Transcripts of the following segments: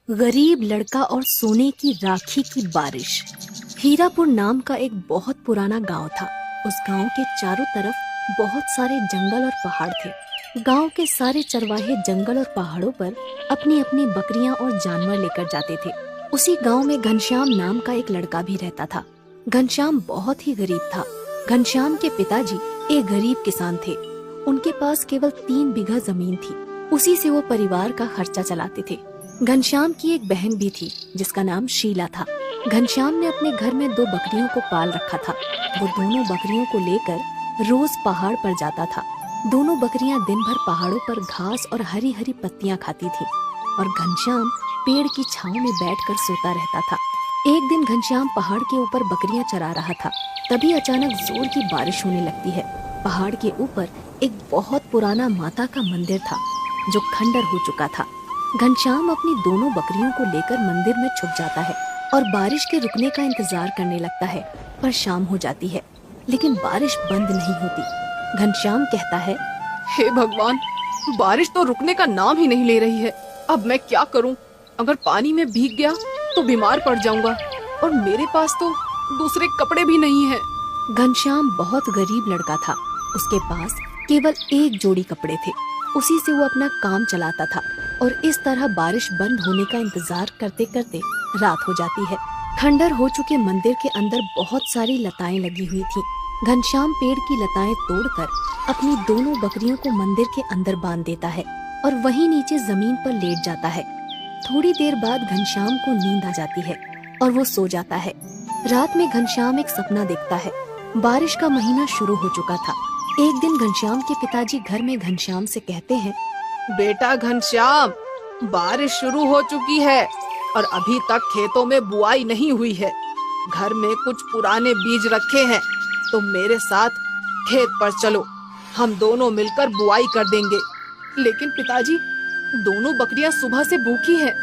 गरीब लड़का और सोने की राखी की बारिश। हीरापुर नाम का एक बहुत पुराना गांव था। उस गांव के चारों तरफ बहुत सारे जंगल और पहाड़ थे। गांव के सारे चरवाहे जंगल और पहाड़ों पर अपनी अपनी बकरियां और जानवर लेकर जाते थे। उसी गांव में घनश्याम नाम का एक लड़का भी रहता था। घनश्याम बहुत ही गरीब था। घनश्याम के पिताजी एक गरीब किसान थे। उनके पास केवल 3 बीघा जमीन थी। उसी से वो परिवार का खर्चा चलाते थे। घनश्याम की एक बहन भी थी जिसका नाम शीला था। घनश्याम ने अपने घर में 2 बकरियों को पाल रखा था। वो दोनों बकरियों को लेकर रोज पहाड़ पर जाता था। दोनों बकरियां दिन भर पहाड़ों पर घास और हरी हरी पत्तियां खाती थी और घनश्याम पेड़ की छांव में बैठकर सोता रहता था। एक दिन घनश्याम पहाड़ के ऊपर बकरियां चरा रहा था। तभी अचानक जोर की बारिश होने लगती है। पहाड़ के ऊपर एक बहुत पुराना माता का मंदिर था जो खंडर हो चुका था। घनश्याम अपनी दोनों बकरियों को लेकर मंदिर में छुप जाता है और बारिश के रुकने का इंतजार करने लगता है। पर शाम हो जाती है लेकिन बारिश बंद नहीं होती। घनश्याम कहता है, हे भगवान, बारिश तो रुकने का नाम ही नहीं ले रही है। अब मैं क्या करूं? अगर पानी में भीग गया तो बीमार पड़ जाऊंगा और मेरे पास तो दूसरे कपड़े भी नहीं हैं। घनश्याम बहुत गरीब लड़का था। उसके पास केवल एक जोड़ी कपड़े थे। उसी से वो अपना काम चलाता था और इस तरह बारिश बंद होने का इंतजार करते करते रात हो जाती है। खंडर हो चुके मंदिर के अंदर बहुत सारी लताएं लगी हुई थीं। घनश्याम पेड़ की लताएं तोड़कर अपनी दोनों बकरियों को मंदिर के अंदर बांध देता है और वहीं नीचे जमीन पर लेट जाता है। थोड़ी देर बाद घनश्याम को नींद आ जाती है और वो सो जाता है। रात में घनश्याम एक सपना देखता है। बारिश का महीना शुरू हो चुका था। एक दिन घनश्याम के पिताजी घर में घनश्याम से कहते हैं, बेटा घनश्याम, बारिश शुरू हो चुकी है और अभी तक खेतों में बुआई नहीं हुई है। घर में कुछ पुराने बीज रखे हैं, तो मेरे साथ खेत पर चलो, हम दोनों मिलकर बुआई कर देंगे। लेकिन पिताजी, दोनों बकरियां सुबह से भूखी हैं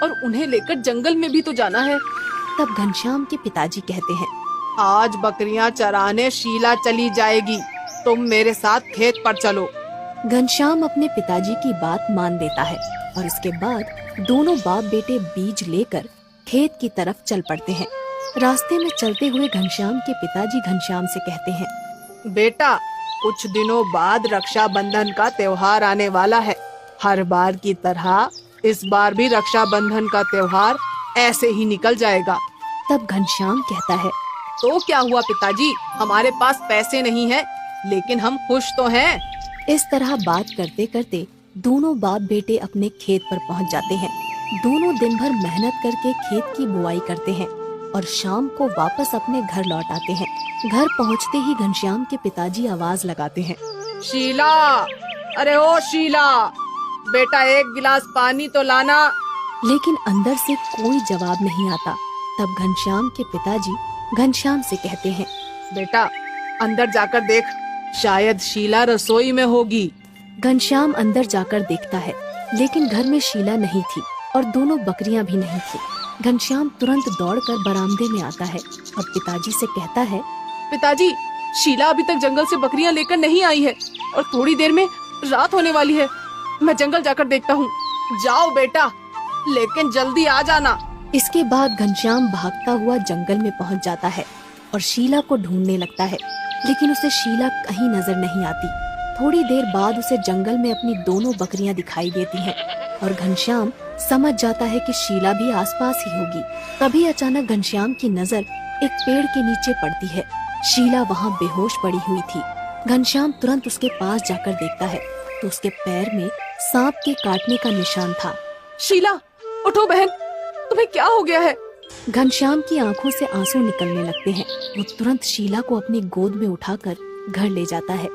और उन्हें लेकर जंगल में भी तो जाना है। तब घनश्याम के पिताजी कहते हैं, आज बकरियां चराने शीला चली जाएगी, तुम मेरे साथ खेत पर चलो। घनश्याम अपने पिताजी की बात मान लेता है और उसके बाद दोनों बाप बेटे बीज लेकर खेत की तरफ चल पड़ते हैं। रास्ते में चलते हुए घनश्याम के पिताजी घनश्याम से कहते हैं, बेटा, कुछ दिनों बाद रक्षाबंधन का त्योहार आने वाला है। हर बार की तरह इस बार भी रक्षाबंधन का त्योहार ऐसे ही निकल जाएगा। तब घनश्याम कहता है, तो क्या हुआ पिताजी, हमारे पास पैसे नहीं हैं, लेकिन हम खुश तो हैं। इस तरह बात करते करते दोनों बाप बेटे अपने खेत पर पहुंच जाते हैं। दोनों दिन भर मेहनत करके खेत की बुआई करते हैं और शाम को वापस अपने घर लौट आते हैं। घर पहुंचते ही घनश्याम के पिताजी आवाज लगाते हैं, शीला, अरे ओ शीला, बेटा एक गिलास पानी तो लाना। लेकिन अंदर से कोई जवाब नहीं आता। तब घनश्याम के पिताजी घनश्याम से कहते हैं, बेटा अंदर जाकर देख, शायद शीला रसोई में होगी। घनश्याम अंदर जाकर देखता है लेकिन घर में शीला नहीं थी और दोनों बकरियां भी नहीं थी। घनश्याम तुरंत दौड़कर बरामदे में आता है और पिताजी से कहता है, पिताजी, शीला अभी तक जंगल से बकरियां लेकर नहीं आई है और थोड़ी देर में रात होने वाली है। मैं जंगल जाकर देखता हूँ। जाओ बेटा, लेकिन जल्दी आ जाना। इसके बाद घनश्याम भागता हुआ जंगल में पहुँच जाता है और शीला को ढूंढने लगता है, लेकिन उसे शीला कहीं नजर नहीं आती। थोड़ी देर बाद उसे जंगल में अपनी दोनों बकरियां दिखाई देती हैं और घनश्याम समझ जाता है कि शीला भी आसपास ही होगी। तभी अचानक घनश्याम की नजर एक पेड़ के नीचे पड़ती है। शीला वहाँ बेहोश पड़ी हुई थी। घनश्याम तुरंत उसके पास जाकर देखता है तो उसके पैर में सांप के काटने का निशान था। शीला, उठो बहन, तुम्हें क्या हो गया है? घनश्याम की आंखों से आंसू निकलने लगते हैं। वो तुरंत शीला को अपनी गोद में उठाकर घर ले जाता है।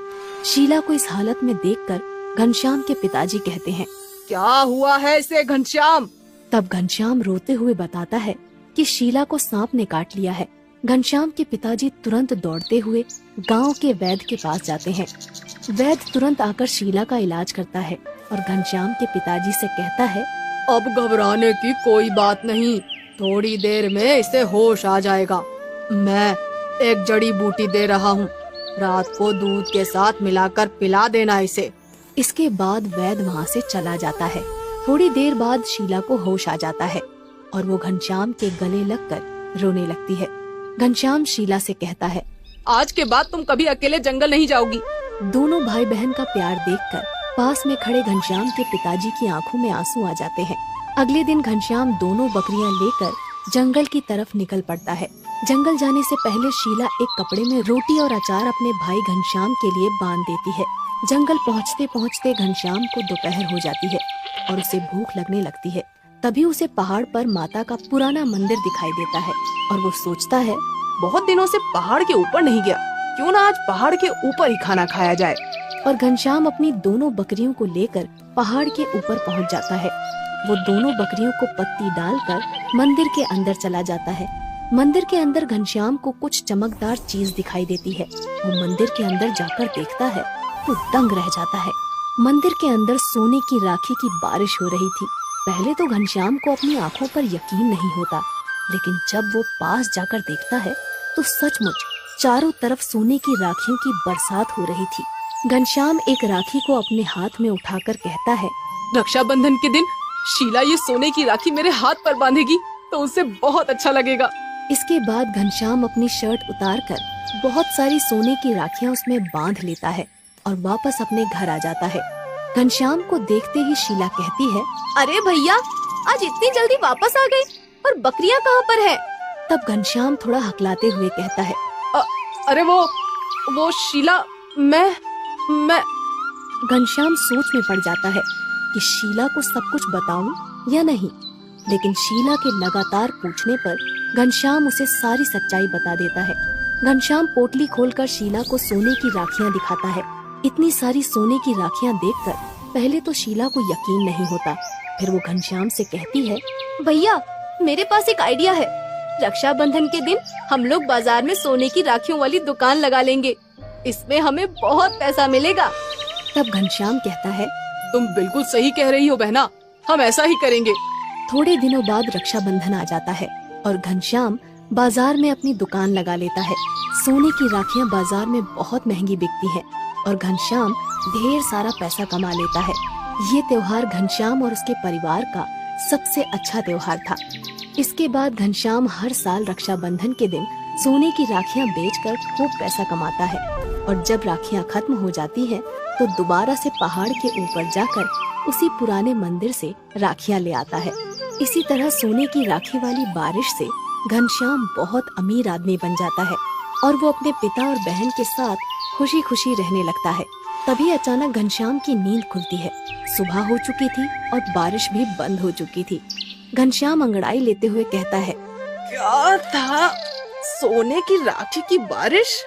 शीला को इस हालत में देखकर घनश्याम के पिताजी कहते हैं, क्या हुआ है इसे घनश्याम? तब घनश्याम रोते हुए बताता है कि शीला को सांप ने काट लिया है। घनश्याम के पिताजी तुरंत दौड़ते हुए गांव के वैद्य के पास जाते हैं। वैद्य तुरंत आकर शीला का इलाज करता है और घनश्याम के पिताजी से कहता है, अब घबराने की कोई बात नहीं, थोड़ी देर में इसे होश आ जाएगा। मैं एक जड़ी बूटी दे रहा हूँ, रात को दूध के साथ मिलाकर पिला देना इसे। इसके बाद वैद्य वहाँ से चला जाता है। थोड़ी देर बाद शीला को होश आ जाता है और वो घनश्याम के गले लगकर रोने लगती है। घनश्याम शीला से कहता है, आज के बाद तुम कभी अकेले जंगल नहीं जाओगी। दोनों भाई बहन का प्यार देखकर पास में खड़े घनश्याम के पिताजी की आंखों में आंसू आ जाते हैं। अगले दिन घनश्याम दोनों बकरियां लेकर जंगल की तरफ निकल पड़ता है। जंगल जाने से पहले शीला एक कपड़े में रोटी और अचार अपने भाई घनश्याम के लिए बांध देती है। जंगल पहुँचते पहुँचते घनश्याम को दोपहर हो जाती है और उसे भूख लगने लगती है। तभी उसे पहाड़ पर माता का पुराना मंदिर दिखाई देता है और वो सोचता है, बहुत दिनों से पहाड़ के ऊपर नहीं गया, क्यों ना आज पहाड़ के ऊपर ही खाना खाया जाए। और घनश्याम अपनी दोनों बकरियों को लेकर पहाड़ के ऊपर पहुंच जाता है। वो दोनों बकरियों को पत्ती डालकर मंदिर के अंदर चला जाता है। मंदिर के अंदर घनश्याम को कुछ चमकदार चीज दिखाई देती है। वो मंदिर के अंदर जाकर देखता है तो दंग रह जाता है। मंदिर के अंदर सोने की राखी की बारिश हो रही थी। पहले तो घनश्याम को अपनी आंखों पर यकीन नहीं होता, लेकिन जब वो पास जाकर देखता है तो सचमुच चारों तरफ सोने की राखियों की बरसात हो रही थी। घनश्याम एक राखी को अपने हाथ में उठाकर कहता है, रक्षाबंधन के दिन शीला ये सोने की राखी मेरे हाथ पर बांधेगी तो उसे बहुत अच्छा लगेगा। इसके बाद घनश्याम अपनी शर्ट उतारकर बहुत सारी सोने की राखियां उसमें बांध लेता है और वापस अपने घर आ जाता है। घनश्याम को देखते ही शीला कहती है, अरे भैया, आज इतनी जल्दी वापस आ गए और बकरियां कहाँ पर है? तब घनश्याम थोड़ा हकलाते हुए कहता है, अरे वो शीला, मैं घनश्याम सोच में पड़ जाता है कि शीला को सब कुछ बताऊं या नहीं, लेकिन शीला के लगातार पूछने पर घनश्याम उसे सारी सच्चाई बता देता है। घनश्याम पोटली खोलकर शीला को सोने की राखियां दिखाता है। इतनी सारी सोने की राखियां देखकर पहले तो शीला को यकीन नहीं होता। फिर वो घनश्याम से कहती है, भैया, मेरे पास एक आइडिया है। रक्षाबंधन के दिन हम लोग बाजार में सोने की राखियों वाली दुकान लगा लेंगे। इसमें हमें बहुत पैसा मिलेगा। तब घनश्याम कहता है, तुम बिल्कुल सही कह रही हो बहना, हम ऐसा ही करेंगे। थोड़े दिनों बाद रक्षाबंधन आ जाता है और घनश्याम बाजार में अपनी दुकान लगा लेता है। सोने की राखियां बाजार में बहुत महंगी बिकती हैं और घनश्याम ढेर सारा पैसा कमा लेता है। ये त्योहार घनश्याम और उसके परिवार का सबसे अच्छा त्योहार था। इसके बाद घनश्याम हर साल रक्षाबंधन के दिन सोने की राखियां बेचकर खूब पैसा कमाता है और जब राखियां खत्म हो जाती है तो दोबारा से पहाड़ के ऊपर जाकर उसी पुराने मंदिर से राखियां ले आता है। इसी तरह सोने की राखी वाली बारिश से घनश्याम बहुत अमीर आदमी बन जाता है और वो अपने पिता और बहन के साथ खुशी खुशी रहने लगता है। तभी अचानक घनश्याम की नींद खुलती है। सुबह हो चुकी थी और बारिश भी बंद हो चुकी थी। घनश्याम अंगड़ाई लेते हुए कहता है, क्या था? सोने की राखी की बारिश?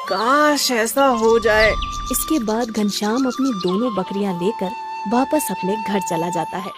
काश ऐसा हो जाए। इसके बाद घनश्याम अपनी दोनों बकरियां लेकर वापस अपने घर चला जाता है।